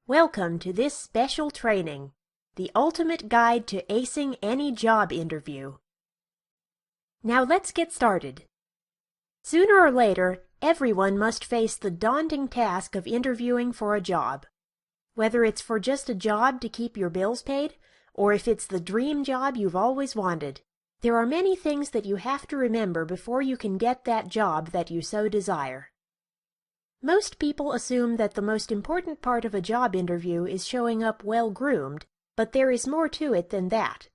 Welcome to this special training, the ultimate guide to acing any job interview. Now let's get started. Sooner or later, everyone must face the daunting task of interviewing for a job. Whether it's for just a job to keep your bills paid, or if it's the dream job you've always wanted, there are many things that you have to remember before you can get that job that you so desire. Most people assume that the most important part of a job interview is showing up well-groomed, but there is more to it than that.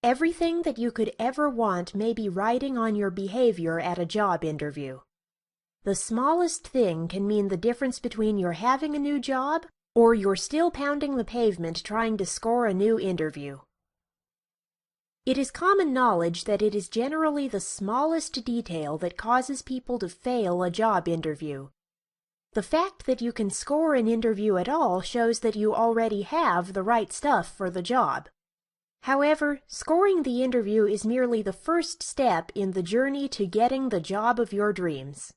Everything that you could ever want may be riding on your behavior at a job interview. The smallest thing can mean the difference between your having a new job or you're still pounding the pavement trying to score a new interview. It is common knowledge that it is generally the smallest detail that causes people to fail a job interview. The fact that you can score an interview at all shows that you already have the right stuff for the job. However, scoring the interview is merely the first step in the journey to getting the job of your dreams.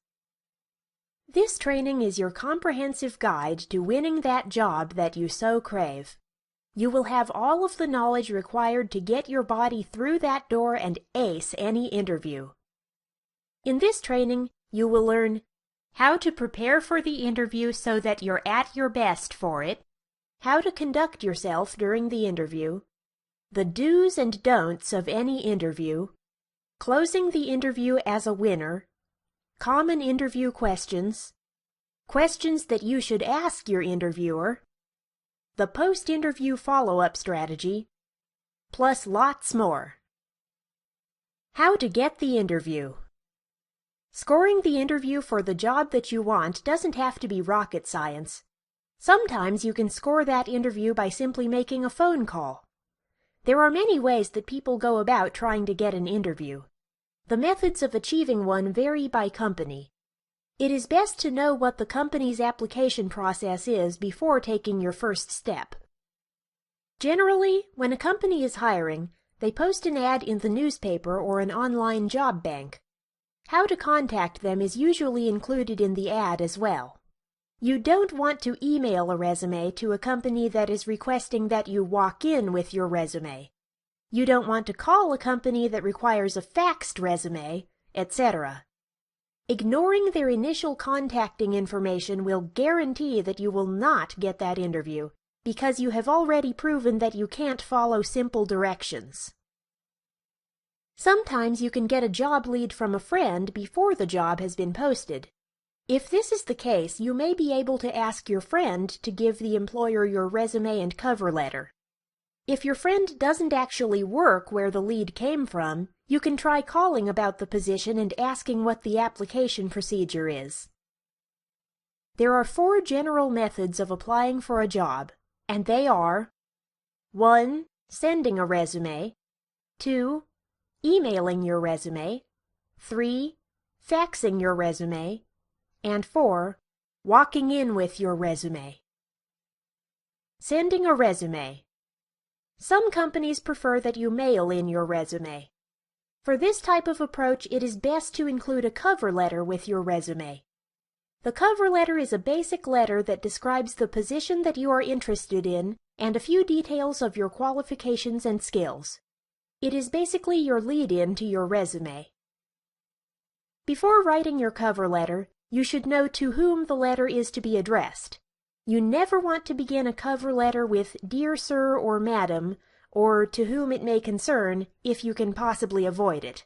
This training is your comprehensive guide to winning that job that you so crave. You will have all of the knowledge required to get your body through that door and ace any interview. In this training, you will learn how to prepare for the interview so that you're at your best for it, how to conduct yourself during the interview, the do's and don'ts of any interview, closing the interview as a winner, common interview questions, questions that you should ask your interviewer, the post-interview follow-up strategy, plus lots more. How to get the interview. Scoring the interview for the job that you want doesn't have to be rocket science. Sometimes you can score that interview by simply making a phone call. There are many ways that people go about trying to get an interview. The methods of achieving one vary by company. It is best to know what the company's application process is before taking your first step. Generally, when a company is hiring, they post an ad in the newspaper or an online job bank. How to contact them is usually included in the ad as well. You don't want to email a resume to a company that is requesting that you walk in with your resume. You don't want to call a company that requires a faxed resume, etc. Ignoring their initial contacting information will guarantee that you will not get that interview, because you have already proven that you can't follow simple directions. Sometimes you can get a job lead from a friend before the job has been posted. If this is the case, you may be able to ask your friend to give the employer your resume and cover letter. If your friend doesn't actually work where the lead came from, you can try calling about the position and asking what the application procedure is. There are 4 general methods of applying for a job, and they are 1. Sending a resume, 2. Emailing your resume, 3. Faxing your resume, and 4. Walking in with your resume. Sending a resume. Some companies prefer that you mail in your resume. For this type of approach, it is best to include a cover letter with your resume. The cover letter is a basic letter that describes the position that you are interested in and a few details of your qualifications and skills. It is basically your lead-in to your resume. Before writing your cover letter, you should know to whom the letter is to be addressed. You never want to begin a cover letter with "Dear Sir" or "Madam," or "To whom it may concern," if you can possibly avoid it.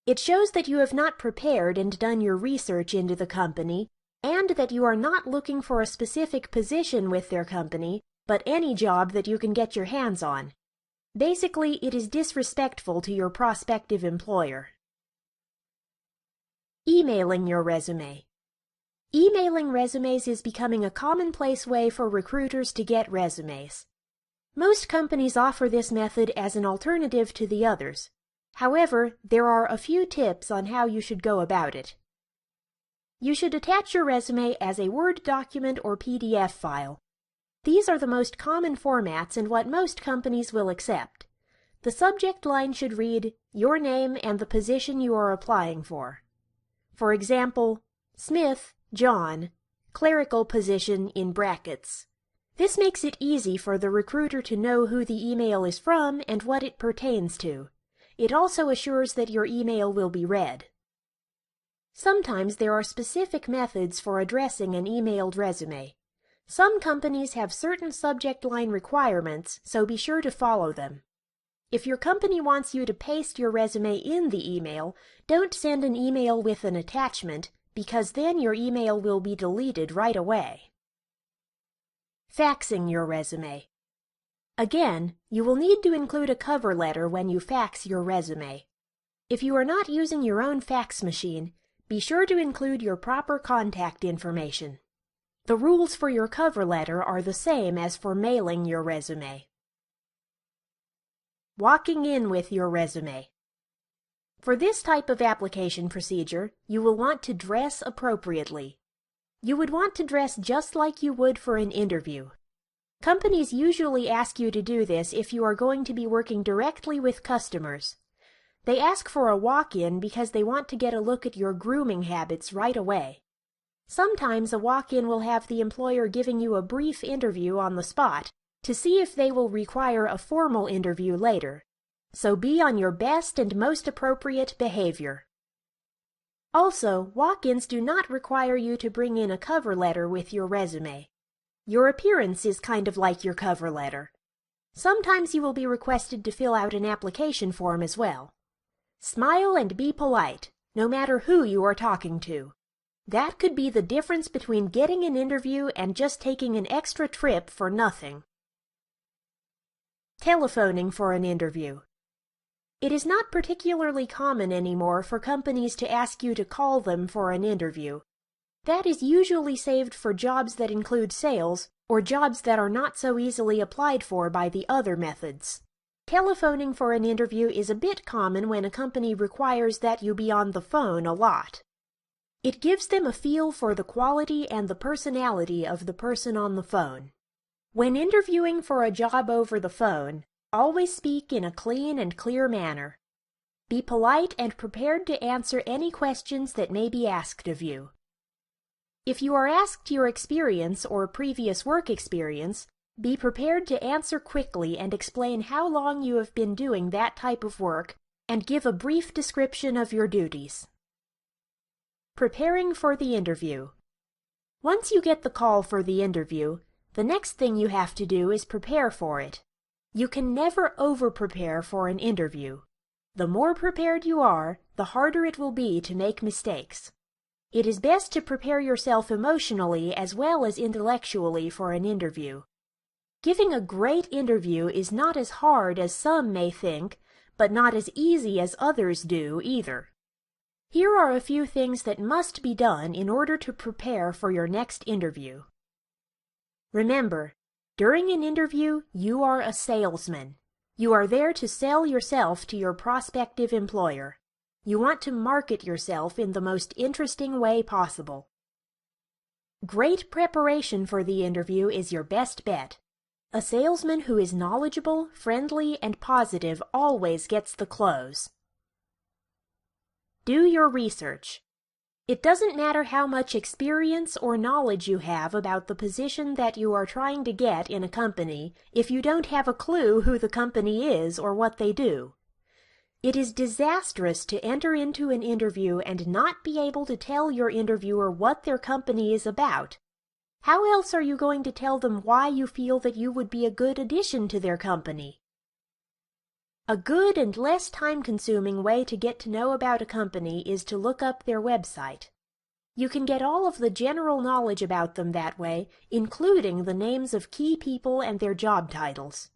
It shows that you have not prepared and done your research into the company, and that you are not looking for a specific position with their company, but any job that you can get your hands on. Basically, it is disrespectful to your prospective employer. Emailing your resume. Emailing resumes is becoming a commonplace way for recruiters to get resumes. Most companies offer this method as an alternative to the others. However, there are a few tips on how you should go about it. You should attach your resume as a Word document or PDF file. These are the most common formats and what most companies will accept. The subject line should read your name and the position you are applying for. For example, Smith, John, clerical position in brackets. This makes it easy for the recruiter to know who the email is from and what it pertains to. It also assures that your email will be read. Sometimes there are specific methods for addressing an emailed resume. Some companies have certain subject line requirements, so be sure to follow them. If your company wants you to paste your resume in the email, don't send an email with an attachment, because then your email will be deleted right away. Faxing your resume. Again, you will need to include a cover letter when you fax your resume. If you are not using your own fax machine, be sure to include your proper contact information. The rules for your cover letter are the same as for mailing your resume. Walking in with your resume. For this type of application procedure, you will want to dress appropriately. You would want to dress just like you would for an interview. Companies usually ask you to do this if you are going to be working directly with customers. They ask for a walk-in because they want to get a look at your grooming habits right away. Sometimes a walk-in will have the employer giving you a brief interview on the spot to see if they will require a formal interview later. So be on your best and most appropriate behavior. Also, walk-ins do not require you to bring in a cover letter with your resume. Your appearance is kind of like your cover letter. Sometimes you will be requested to fill out an application form as well. Smile and be polite, no matter who you are talking to. That could be the difference between getting an interview and just taking an extra trip for nothing. Telephoning for an interview. It is not particularly common anymore for companies to ask you to call them for an interview. That is usually saved for jobs that include sales or jobs that are not so easily applied for by the other methods. Telephoning for an interview is a bit common when a company requires that you be on the phone a lot. It gives them a feel for the quality and the personality of the person on the phone. When interviewing for a job over the phone, always speak in a clean and clear manner. Be polite and prepared to answer any questions that may be asked of you. If you are asked your experience or previous work experience, be prepared to answer quickly and explain how long you have been doing that type of work and give a brief description of your duties. Preparing for the interview. Once you get the call for the interview, the next thing you have to do is prepare for it. You can never over-prepare for an interview. The more prepared you are, the harder it will be to make mistakes. It is best to prepare yourself emotionally as well as intellectually for an interview. Giving a great interview is not as hard as some may think, but not as easy as others do either. Here are a few things that must be done in order to prepare for your next interview. Remember, during an interview, you are a salesman. You are there to sell yourself to your prospective employer. You want to market yourself in the most interesting way possible. Great preparation for the interview is your best bet. A salesman who is knowledgeable, friendly, and positive always gets the close. Do your research. It doesn't matter how much experience or knowledge you have about the position that you are trying to get in a company if you don't have a clue who the company is or what they do. It is disastrous to enter into an interview and not be able to tell your interviewer what their company is about. How else are you going to tell them why you feel that you would be a good addition to their company? A good and less time-consuming way to get to know about a company is to look up their website. You can get all of the general knowledge about them that way, including the names of key people and their job titles.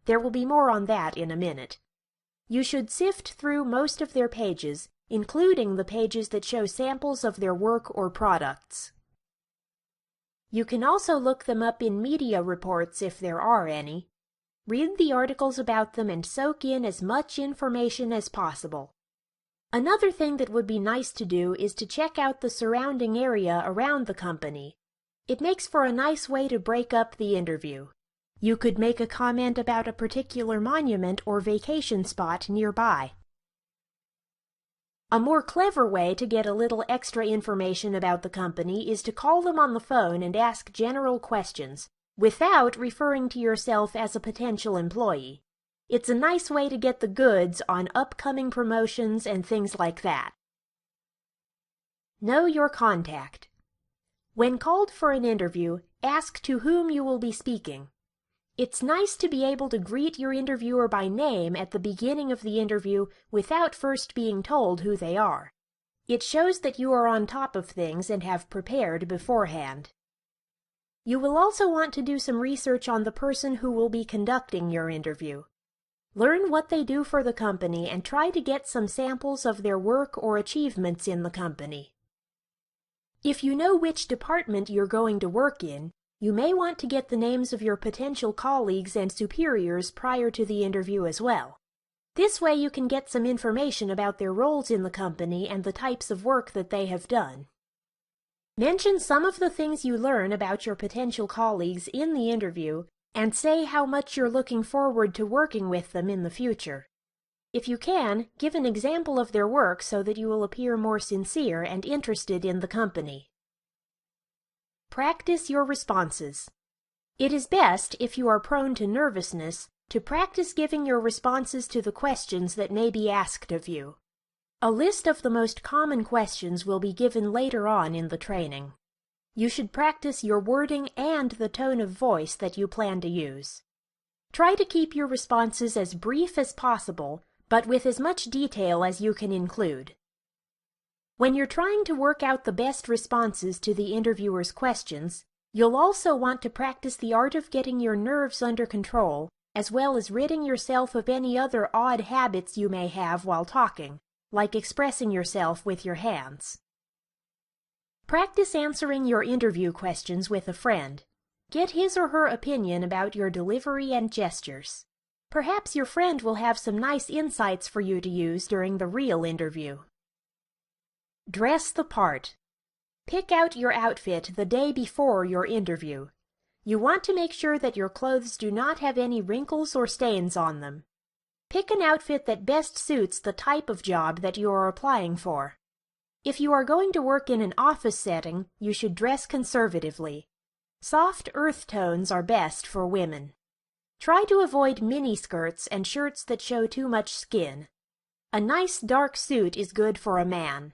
There will be more on that in a minute. You should sift through most of their pages, including the pages that show samples of their work or products. You can also look them up in media reports if there are any. Read the articles about them and soak in as much information as possible. Another thing that would be nice to do is to check out the surrounding area around the company. It makes for a nice way to break up the interview. You could make a comment about a particular monument or vacation spot nearby. A more clever way to get a little extra information about the company is to call them on the phone and ask general questions, without referring to yourself as a potential employee. It's a nice way to get the goods on upcoming promotions and things like that. Know your contact. When called for an interview, ask to whom you will be speaking. It's nice to be able to greet your interviewer by name at the beginning of the interview without first being told who they are. It shows that you are on top of things and have prepared beforehand. You will also want to do some research on the person who will be conducting your interview. Learn what they do for the company and try to get some samples of their work or achievements in the company. If you know which department you're going to work in, you may want to get the names of your potential colleagues and superiors prior to the interview as well. This way you can get some information about their roles in the company and the types of work that they have done. Mention some of the things you learn about your potential colleagues in the interview and say how much you're looking forward to working with them in the future. If you can, give an example of their work so that you will appear more sincere and interested in the company. Practice your responses. It is best, if you are prone to nervousness, to practice giving your responses to the questions that may be asked of you. A list of the most common questions will be given later on in the training. You should practice your wording and the tone of voice that you plan to use. Try to keep your responses as brief as possible, but with as much detail as you can include. When you're trying to work out the best responses to the interviewer's questions, you'll also want to practice the art of getting your nerves under control, as well as ridding yourself of any other odd habits you may have while talking, like expressing yourself with your hands. Practice answering your interview questions with a friend. Get his or her opinion about your delivery and gestures. Perhaps your friend will have some nice insights for you to use during the real interview. Dress the part. Pick out your outfit the day before your interview. You want to make sure that your clothes do not have any wrinkles or stains on them. Pick an outfit that best suits the type of job that you are applying for. If you are going to work in an office setting, you should dress conservatively. Soft earth tones are best for women. Try to avoid miniskirts and shirts that show too much skin. A nice dark suit is good for a man.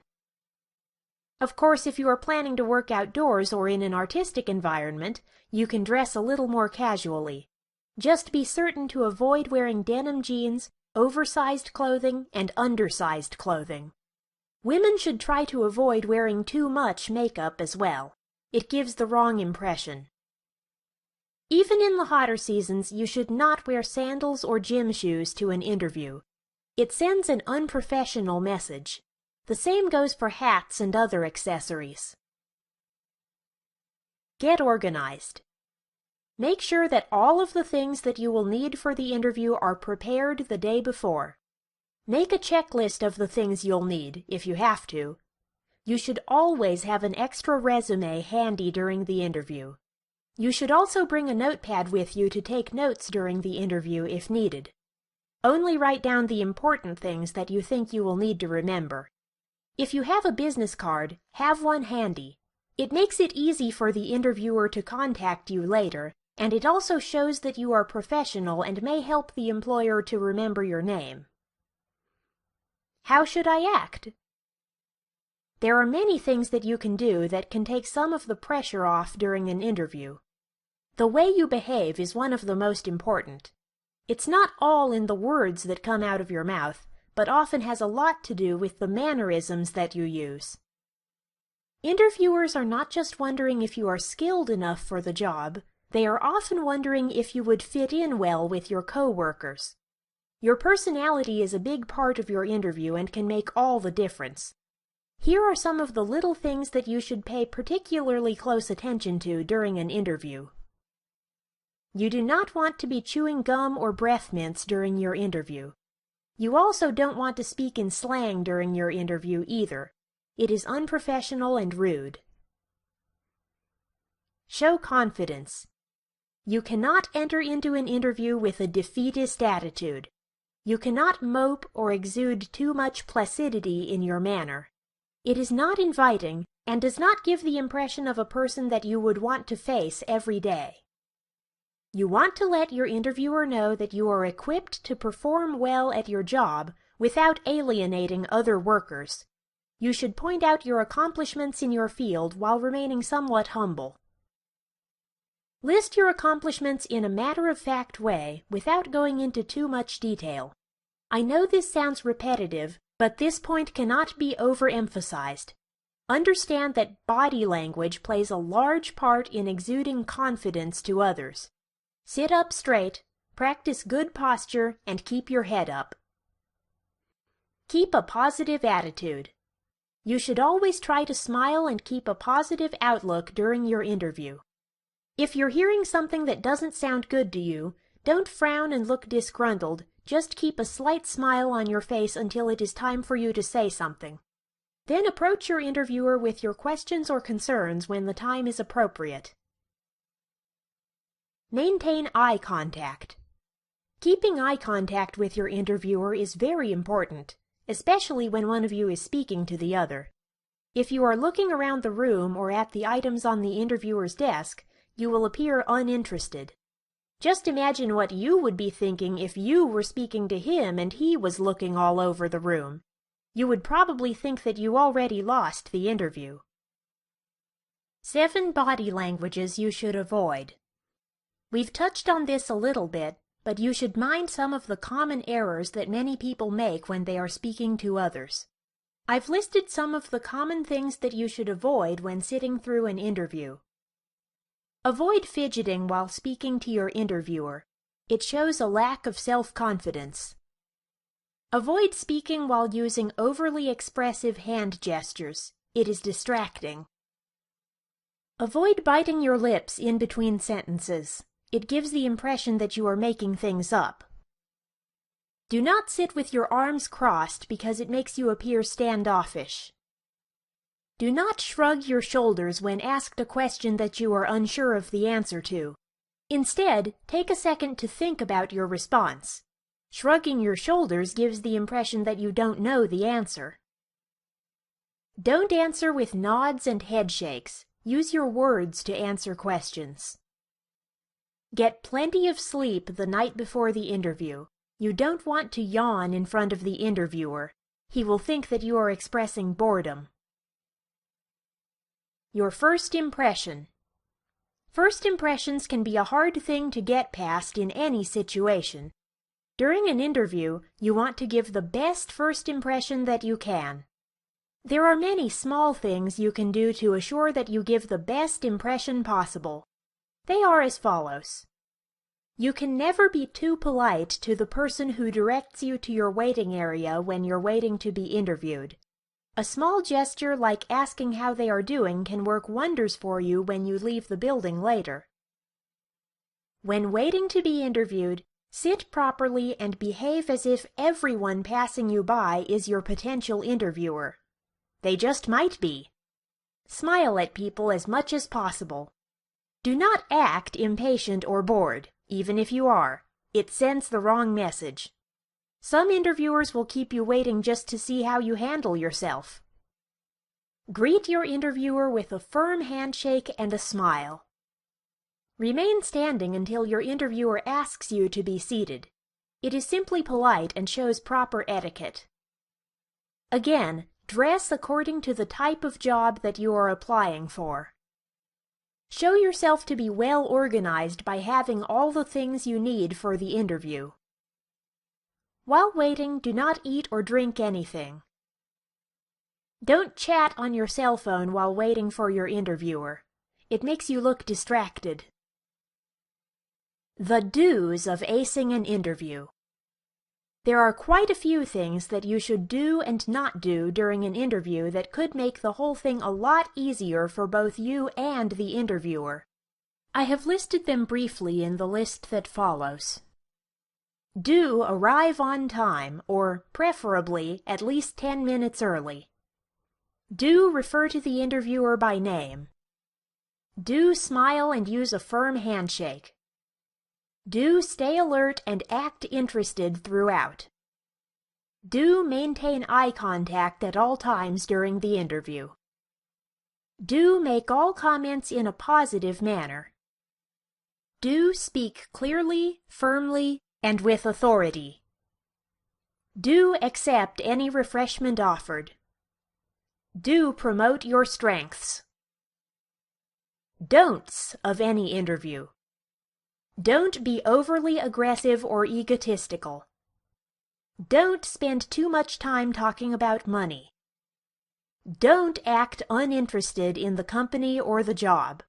Of course, if you are planning to work outdoors or in an artistic environment, you can dress a little more casually. Just be certain to avoid wearing denim jeans, oversized clothing, and undersized clothing. Women should try to avoid wearing too much makeup as well. It gives the wrong impression. Even in the hotter seasons, you should not wear sandals or gym shoes to an interview. It sends an unprofessional message. The same goes for hats and other accessories. Get organized. Make sure that all of the things that you will need for the interview are prepared the day before. Make a checklist of the things you'll need, if you have to. You should always have an extra resume handy during the interview. You should also bring a notepad with you to take notes during the interview if needed. Only write down the important things that you think you will need to remember. If you have a business card, have one handy. It makes it easy for the interviewer to contact you later, and it also shows that you are professional and may help the employer to remember your name. How should I act? There are many things that you can do that can take some of the pressure off during an interview. The way you behave is one of the most important. It's not all in the words that come out of your mouth, but often has a lot to do with the mannerisms that you use. Interviewers are not just wondering if you are skilled enough for the job, they are often wondering if you would fit in well with your co-workers. Your personality is a big part of your interview and can make all the difference. Here are some of the little things that you should pay particularly close attention to during an interview. You do not want to be chewing gum or breath mints during your interview. You also don't want to speak in slang during your interview either. It is unprofessional and rude. Show confidence. You cannot enter into an interview with a defeatist attitude. You cannot mope or exude too much placidity in your manner. It is not inviting and does not give the impression of a person that you would want to face every day. You want to let your interviewer know that you are equipped to perform well at your job without alienating other workers. You should point out your accomplishments in your field while remaining somewhat humble. List your accomplishments in a matter-of-fact way without going into too much detail. I know this sounds repetitive, but this point cannot be overemphasized. Understand that body language plays a large part in exuding confidence to others. Sit up straight, practice good posture, and keep your head up. Keep a positive attitude. You should always try to smile and keep a positive outlook during your interview. If you're hearing something that doesn't sound good to you, don't frown and look disgruntled. Just keep a slight smile on your face until it is time for you to say something. Then approach your interviewer with your questions or concerns when the time is appropriate. Maintain eye contact. Keeping eye contact with your interviewer is very important, especially when one of you is speaking to the other. If you are looking around the room or at the items on the interviewer's desk, you will appear uninterested. Just imagine what you would be thinking if you were speaking to him and he was looking all over the room. You would probably think that you already lost the interview. 7 body languages you should avoid. We've touched on this a little bit, but you should mind some of the common errors that many people make when they are speaking to others. I've listed some of the common things that you should avoid when sitting through an interview. Avoid fidgeting while speaking to your interviewer. It shows a lack of self-confidence. Avoid speaking while using overly expressive hand gestures. It is distracting. Avoid biting your lips in between sentences. It gives the impression that you are making things up. Do not sit with your arms crossed because it makes you appear standoffish. Do not shrug your shoulders when asked a question that you are unsure of the answer to. Instead, take a second to think about your response. Shrugging your shoulders gives the impression that you don't know the answer. Don't answer with nods and head shakes. Use your words to answer questions. Get plenty of sleep the night before the interview. You don't want to yawn in front of the interviewer. He will think that you are expressing boredom. Your first impression. First impressions can be a hard thing to get past in any situation. During an interview, you want to give the best first impression that you can. There are many small things you can do to assure that you give the best impression possible. They are as follows. You can never be too polite to the person who directs you to your waiting area when you're waiting to be interviewed. A small gesture like asking how they are doing can work wonders for you when you leave the building later. When waiting to be interviewed, sit properly and behave as if everyone passing you by is your potential interviewer. They just might be. Smile at people as much as possible. Do not act impatient or bored, even if you are. It sends the wrong message. Some interviewers will keep you waiting just to see how you handle yourself. Greet your interviewer with a firm handshake and a smile. Remain standing until your interviewer asks you to be seated. It is simply polite and shows proper etiquette. Again, dress according to the type of job that you are applying for. Show yourself to be well organized by having all the things you need for the interview. While waiting, do not eat or drink anything. Don't chat on your cell phone while waiting for your interviewer. It makes you look distracted. The do's of acing an interview. There are quite a few things that you should do and not do during an interview that could make the whole thing a lot easier for both you and the interviewer. I have listed them briefly in the list that follows. Do arrive on time, or preferably at least 10 minutes early. Do refer to the interviewer by name. Do smile and use a firm handshake. Do stay alert and act interested throughout. Do maintain eye contact at all times during the interview. Do make all comments in a positive manner. Do speak clearly, firmly, and with authority. Do accept any refreshment offered. Do promote your strengths. Don'ts of any interview. Don't be overly aggressive or egotistical. Don't spend too much time talking about money. Don't act uninterested in the company or the job.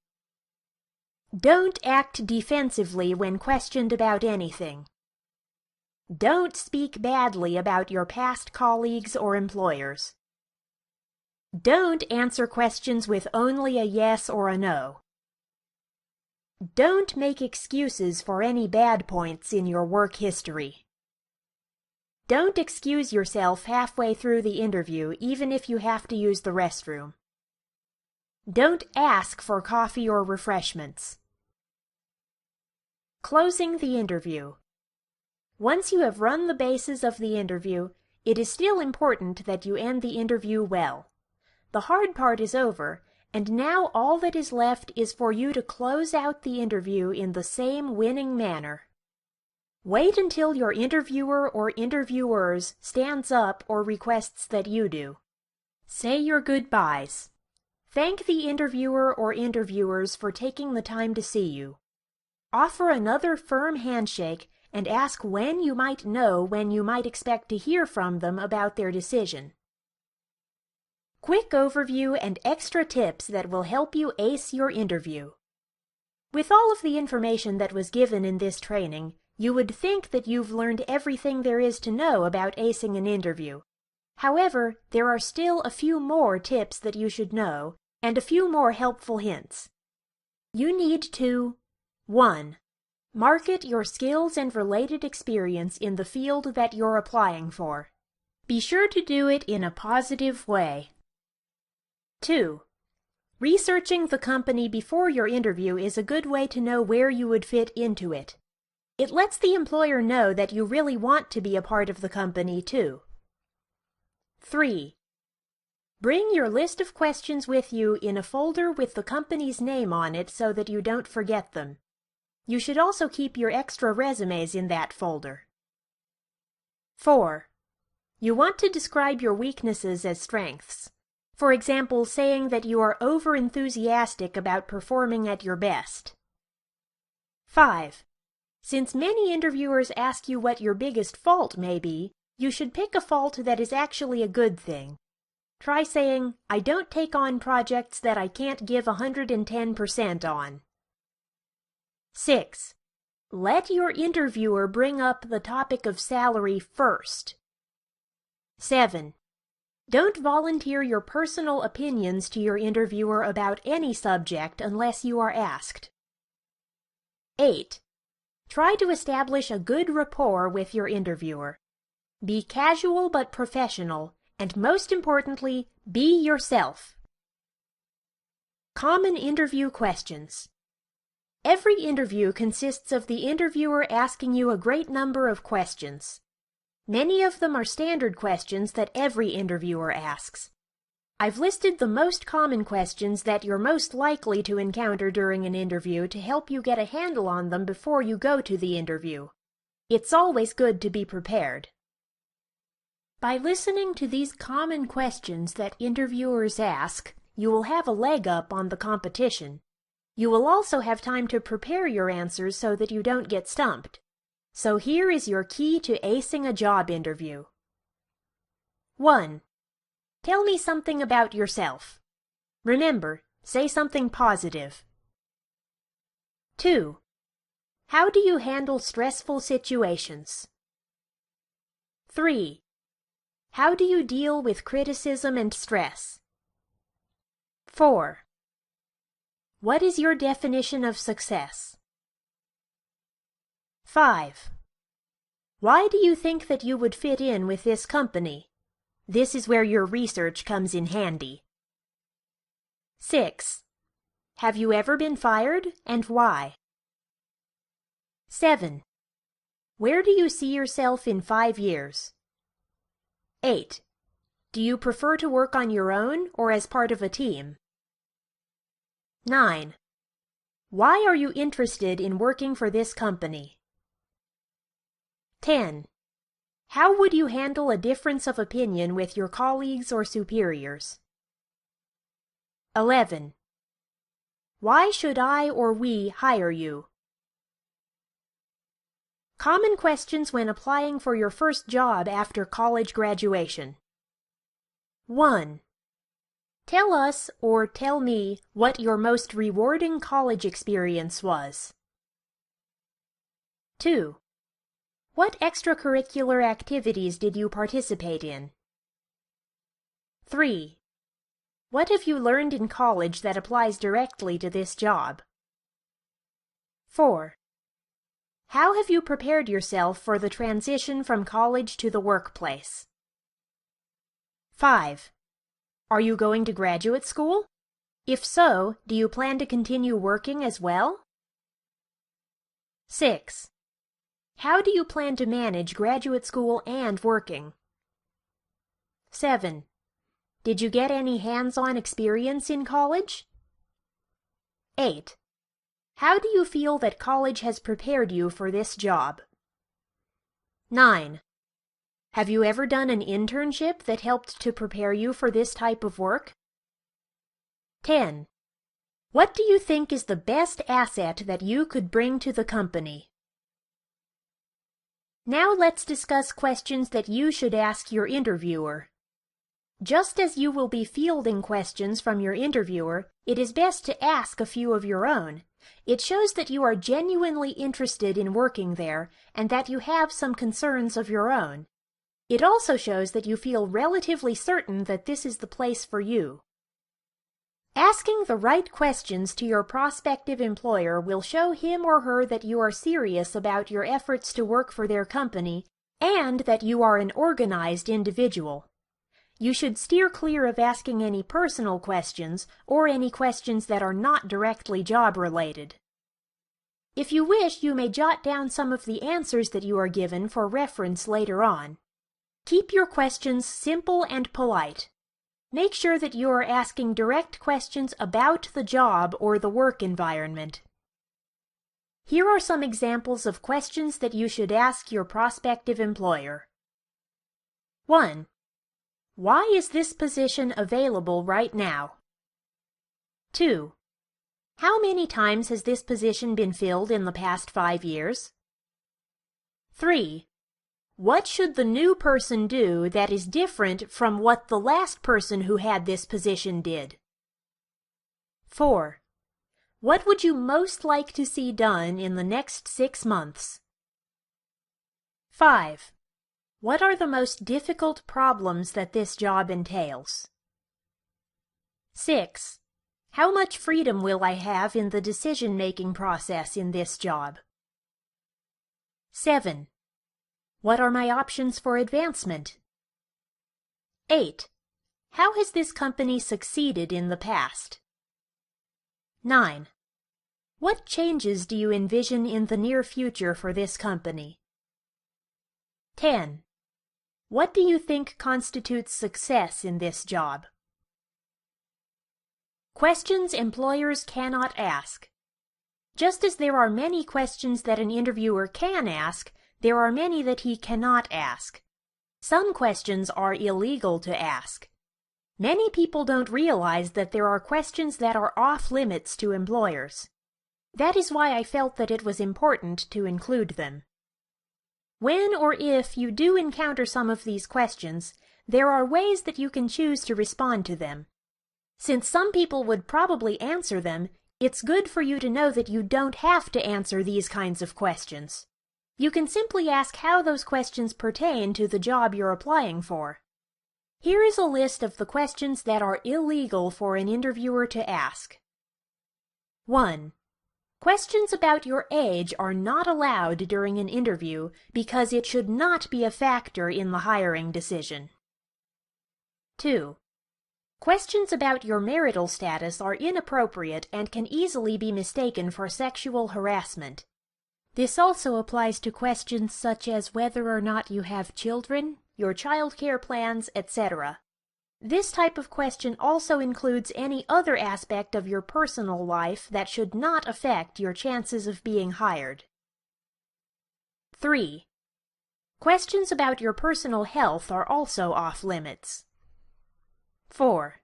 Don't act defensively when questioned about anything. Don't speak badly about your past colleagues or employers. Don't answer questions with only a yes or a no. Don't make excuses for any bad points in your work history. Don't excuse yourself halfway through the interview, even if you have to use the restroom. Don't ask for coffee or refreshments. Closing the interview. Once you have run the bases of the interview, it is still important that you end the interview well. The hard part is over, and now all that is left is for you to close out the interview in the same winning manner. Wait until your interviewer or interviewers stands up or requests that you do. Say your goodbyes. Thank the interviewer or interviewers for taking the time to see you. Offer another firm handshake and ask when you might know when you might expect to hear from them about their decision. Quick overview and extra tips that will help you ace your interview. With all of the information that was given in this training, you would think that you've learned everything there is to know about acing an interview. However, there are still a few more tips that you should know, and a few more helpful hints. You need to 1. Market your skills and related experience in the field that you're applying for. Be sure to do it in a positive way. 2. Researching the company before your interview is a good way to know where you would fit into it. It lets the employer know that you really want to be a part of the company, too. 3. Bring your list of questions with you in a folder with the company's name on it so that you don't forget them. You should also keep your extra resumes in that folder. 4. You want to describe your weaknesses as strengths. For example, saying that you are over-enthusiastic about performing at your best. 5. Since many interviewers ask you what your biggest fault may be, you should pick a fault that is actually a good thing. Try saying, "I don't take on projects that I can't give 110% on." 6. Let your interviewer bring up the topic of salary first. 7. Don't volunteer your personal opinions to your interviewer about any subject unless you are asked. 8. Try to establish a good rapport with your interviewer. Be casual but professional, and most importantly, be yourself. Common interview questions. Every interview consists of the interviewer asking you a great number of questions. Many of them are standard questions that every interviewer asks. I've listed the most common questions that you're most likely to encounter during an interview to help you get a handle on them before you go to the interview. It's always good to be prepared. By listening to these common questions that interviewers ask, you will have a leg up on the competition. You will also have time to prepare your answers so that you don't get stumped. So here is your key to acing a job interview. 1. Tell me something about yourself. Remember, say something positive. 2. How do you handle stressful situations? 3. How do you deal with criticism and stress? 4. What is your definition of success? 5. Why do you think that you would fit in with this company? This is where your research comes in handy. 6. Have you ever been fired, and why? 7. Where do you see yourself in 5 years? 8. Do you prefer to work on your own or as part of a team? 9. Why are you interested in working for this company? 10. How would you handle a difference of opinion with your colleagues or superiors? 11. Why should I or we hire you? Common questions when applying for your first job after college graduation. 1. Tell us or tell me what your most rewarding college experience was. 2. What extracurricular activities did you participate in? 3. What have you learned in college that applies directly to this job? 4. How have you prepared yourself for the transition from college to the workplace? 5. Are you going to graduate school? If so, do you plan to continue working as well? 6. How do you plan to manage graduate school and working? 7. Did you get any hands-on experience in college? 8. How do you feel that college has prepared you for this job? 9. Have you ever done an internship that helped to prepare you for this type of work? 10. What do you think is the best asset that you could bring to the company? Now let's discuss questions that you should ask your interviewer. Just as you will be fielding questions from your interviewer, it is best to ask a few of your own. It shows that you are genuinely interested in working there and that you have some concerns of your own. It also shows that you feel relatively certain that this is the place for you. Asking the right questions to your prospective employer will show him or her that you are serious about your efforts to work for their company and that you are an organized individual. You should steer clear of asking any personal questions or any questions that are not directly job-related. If you wish, you may jot down some of the answers that you are given for reference later on. Keep your questions simple and polite. Make sure that you are asking direct questions about the job or the work environment. Here are some examples of questions that you should ask your prospective employer. 1. Why is this position available right now? 2. How many times has this position been filled in the past 5 years? 3. What should the new person do that is different from what the last person who had this position did? 4. What would you most like to see done in the next 6 months? 5. What are the most difficult problems that this job entails? 6. How much freedom will I have in the decision-making process in this job? 7. What are my options for advancement? 8. How has this company succeeded in the past? 9. What changes do you envision in the near future for this company? 10. What do you think constitutes success in this job? Questions employers cannot ask. Just as there are many questions that an interviewer can ask, there are many that he cannot ask. Some questions are illegal to ask. Many people don't realize that there are questions that are off-limits to employers. That is why I felt that it was important to include them. When or if you do encounter some of these questions, there are ways that you can choose to respond to them. Since some people would probably answer them, it's good for you to know that you don't have to answer these kinds of questions. You can simply ask how those questions pertain to the job you're applying for. Here is a list of the questions that are illegal for an interviewer to ask. 1. Questions about your age are not allowed during an interview because it should not be a factor in the hiring decision. 2. Questions about your marital status are inappropriate and can easily be mistaken for sexual harassment. This also applies to questions such as whether or not you have children, your child care plans, etc. This type of question also includes any other aspect of your personal life that should not affect your chances of being hired. 3. Questions about your personal health are also off-limits. 4.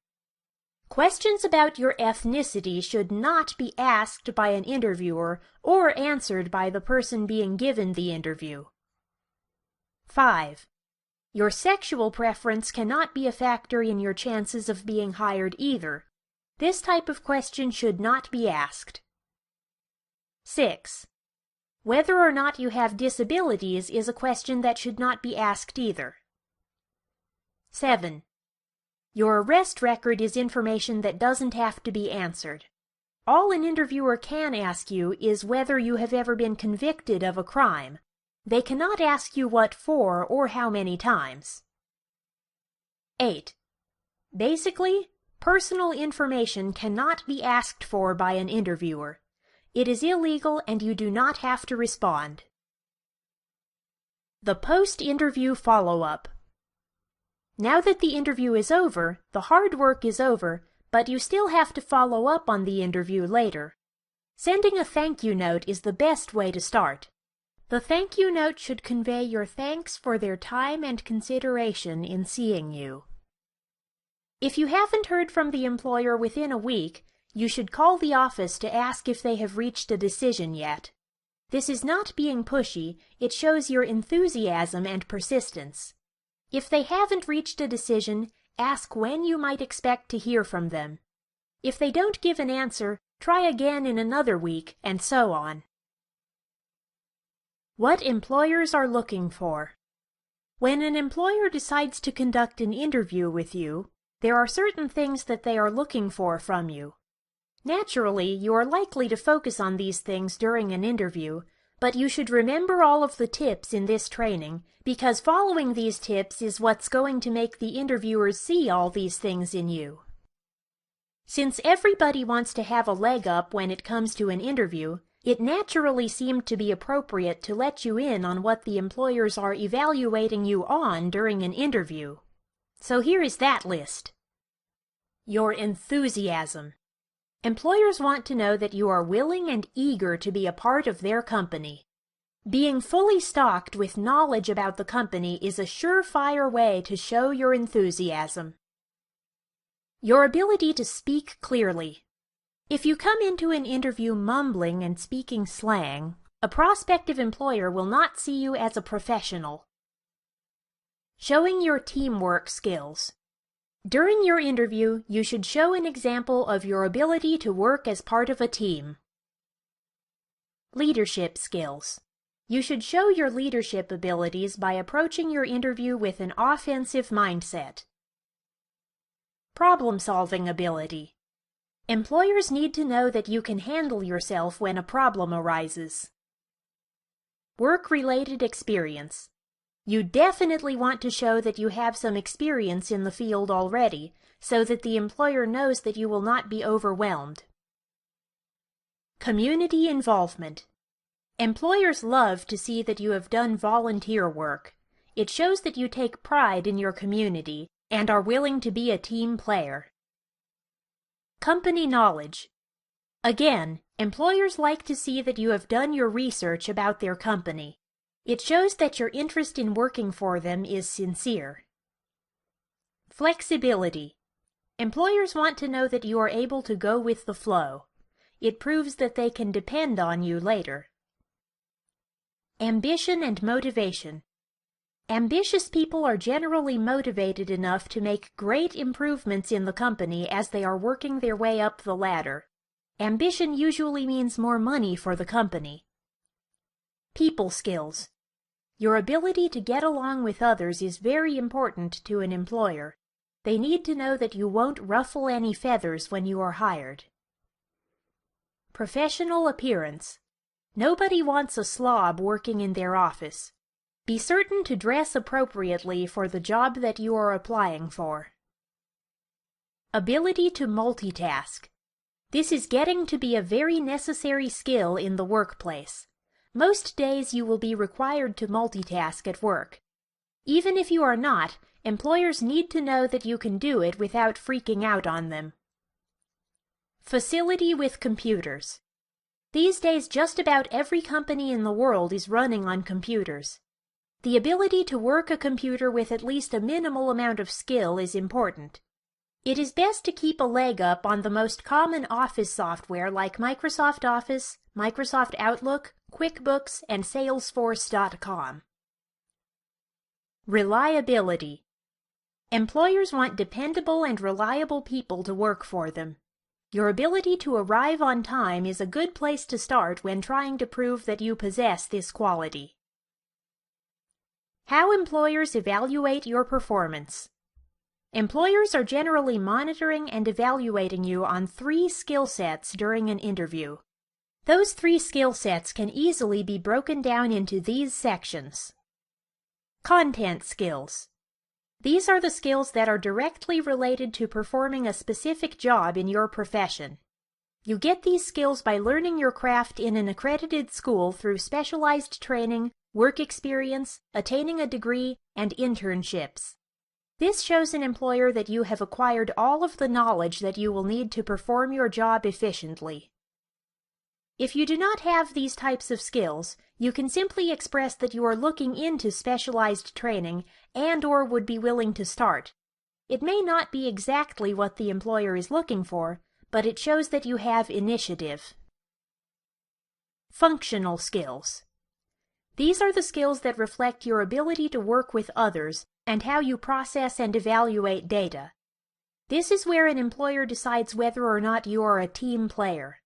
Questions about your ethnicity should not be asked by an interviewer or answered by the person being given the interview. 5. Your sexual preference cannot be a factor in your chances of being hired either. This type of question should not be asked. 6. Whether or not you have disabilities is a question that should not be asked either. 7. Your arrest record is information that doesn't have to be answered. All an interviewer can ask you is whether you have ever been convicted of a crime. They cannot ask you what for or how many times. 8. Basically, personal information cannot be asked for by an interviewer. It is illegal and you do not have to respond. The post-interview follow-up. Now that the interview is over, the hard work is over, but you still have to follow up on the interview later. Sending a thank you note is the best way to start. The thank you note should convey your thanks for their time and consideration in seeing you. If you haven't heard from the employer within a week, you should call the office to ask if they have reached a decision yet. This is not being pushy, it shows your enthusiasm and persistence. If they haven't reached a decision, ask when you might expect to hear from them. If they don't give an answer, try again in another week, and so on. What employers are looking for. When an employer decides to conduct an interview with you, there are certain things that they are looking for from you. Naturally, you are likely to focus on these things during an interview, but you should remember all of the tips in this training, because following these tips is what's going to make the interviewers see all these things in you. Since everybody wants to have a leg up when it comes to an interview, it naturally seemed to be appropriate to let you in on what the employers are evaluating you on during an interview. So here is that list. Your enthusiasm. Employers want to know that you are willing and eager to be a part of their company. Being fully stocked with knowledge about the company is a surefire way to show your enthusiasm. Your ability to speak clearly. If you come into an interview mumbling and speaking slang, a prospective employer will not see you as a professional. Showing your teamwork skills. During your interview, you should show an example of your ability to work as part of a team. Leadership skills. You should show your leadership abilities by approaching your interview with an offensive mindset. Problem-solving ability. Employers need to know that you can handle yourself when a problem arises. Work-related experience. You definitely want to show that you have some experience in the field already, so that the employer knows that you will not be overwhelmed. Community involvement. Employers love to see that you have done volunteer work. It shows that you take pride in your community and are willing to be a team player. Company knowledge. Again, employers like to see that you have done your research about their company. It shows that your interest in working for them is sincere. Flexibility. Employers want to know that you are able to go with the flow. It proves that they can depend on you later. Ambition and motivation. Ambitious people are generally motivated enough to make great improvements in the company as they are working their way up the ladder. Ambition usually means more money for the company. People skills. Your ability to get along with others is very important to an employer. They need to know that you won't ruffle any feathers when you are hired. Professional appearance. Nobody wants a slob working in their office. Be certain to dress appropriately for the job that you are applying for. Ability to multitask. This is getting to be a very necessary skill in the workplace. Most days you will be required to multitask at work. Even if you are not, Employers need to know that you can do it without freaking out on them. Facility with computers. These days, just about every company in the world is running on computers. The ability to work a computer with at least a minimal amount of skill is important. It is best to keep a leg up on the most common office software like Microsoft Office, Microsoft Outlook, QuickBooks, and Salesforce.com. Reliability. Employers want dependable and reliable people to work for them. Your ability to arrive on time is a good place to start when trying to prove that you possess this quality. How employers evaluate your performance. Employers are generally monitoring and evaluating you on 3 skill sets during an interview. Those 3 skill sets can easily be broken down into these sections. Content skills. These are the skills that are directly related to performing a specific job in your profession. You get these skills by learning your craft in an accredited school through specialized training, work experience, attaining a degree, and internships. This shows an employer that you have acquired all of the knowledge that you will need to perform your job efficiently. If you do not have these types of skills, you can simply express that you are looking into specialized training and/or would be willing to start. It may not be exactly what the employer is looking for, but it shows that you have initiative. Functional skills. These are the skills that reflect your ability to work with others and how you process and evaluate data. This is where an employer decides whether or not you are a team player.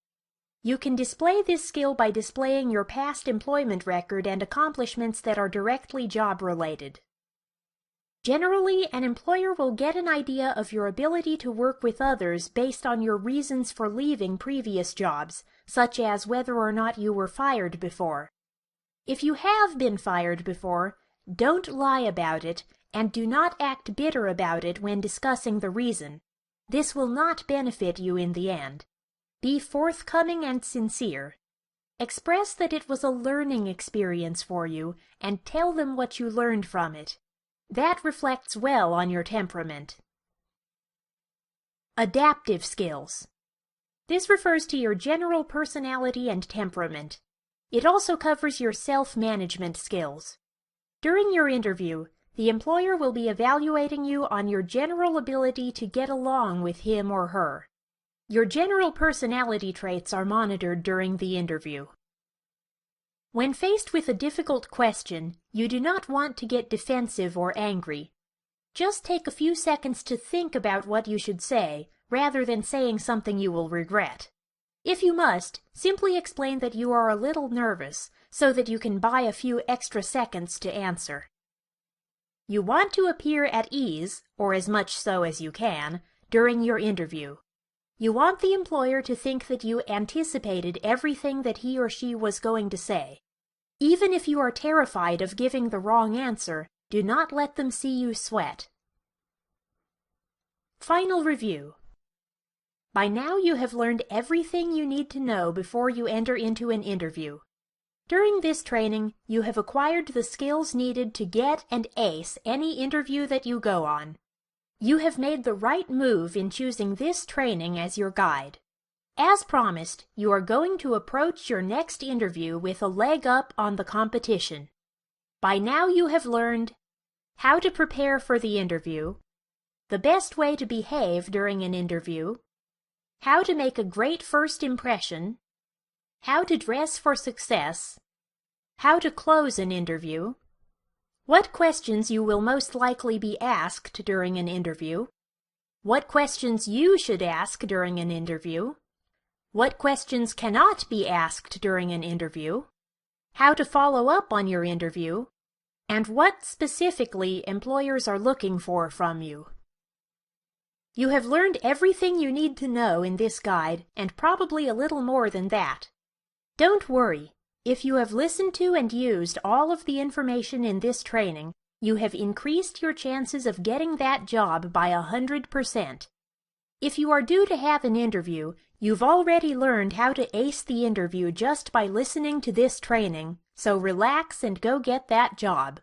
You can display this skill by displaying your past employment record and accomplishments that are directly job-related. Generally, an employer will get an idea of your ability to work with others based on your reasons for leaving previous jobs, such as whether or not you were fired before. If you have been fired before, don't lie about it, and do not act bitter about it when discussing the reason. This will not benefit you in the end. Be forthcoming and sincere. Express that it was a learning experience for you, and tell them what you learned from it. That reflects well on your temperament. Adaptive skills. This refers to your general personality and temperament. It also covers your self-management skills. During your interview, the employer will be evaluating you on your general ability to get along with him or her. Your general personality traits are monitored during the interview. When faced with a difficult question, you do not want to get defensive or angry. Just take a few seconds to think about what you should say, rather than saying something you will regret. If you must, simply explain that you are a little nervous, so that you can buy a few extra seconds to answer. You want to appear at ease, or as much so as you can, during your interview. You want the employer to think that you anticipated everything that he or she was going to say. Even if you are terrified of giving the wrong answer, do not let them see you sweat. Final review. By now you have learned everything you need to know before you enter into an interview. During this training, you have acquired the skills needed to get and ace any interview that you go on. You have made the right move in choosing this training as your guide. As promised, you are going to approach your next interview with a leg up on the competition. By now you have learned how to prepare for the interview, the best way to behave during an interview, how to make a great first impression, how to dress for success, how to close an interview, what questions you will most likely be asked during an interview, what questions you should ask during an interview, what questions cannot be asked during an interview, how to follow up on your interview, and what specifically employers are looking for from you. You have learned everything you need to know in this guide, and probably a little more than that. Don't worry. If you have listened to and used all of the information in this training, you have increased your chances of getting that job by 100%. If you are due to have an interview, you've already learned how to ace the interview just by listening to this training, so relax and go get that job.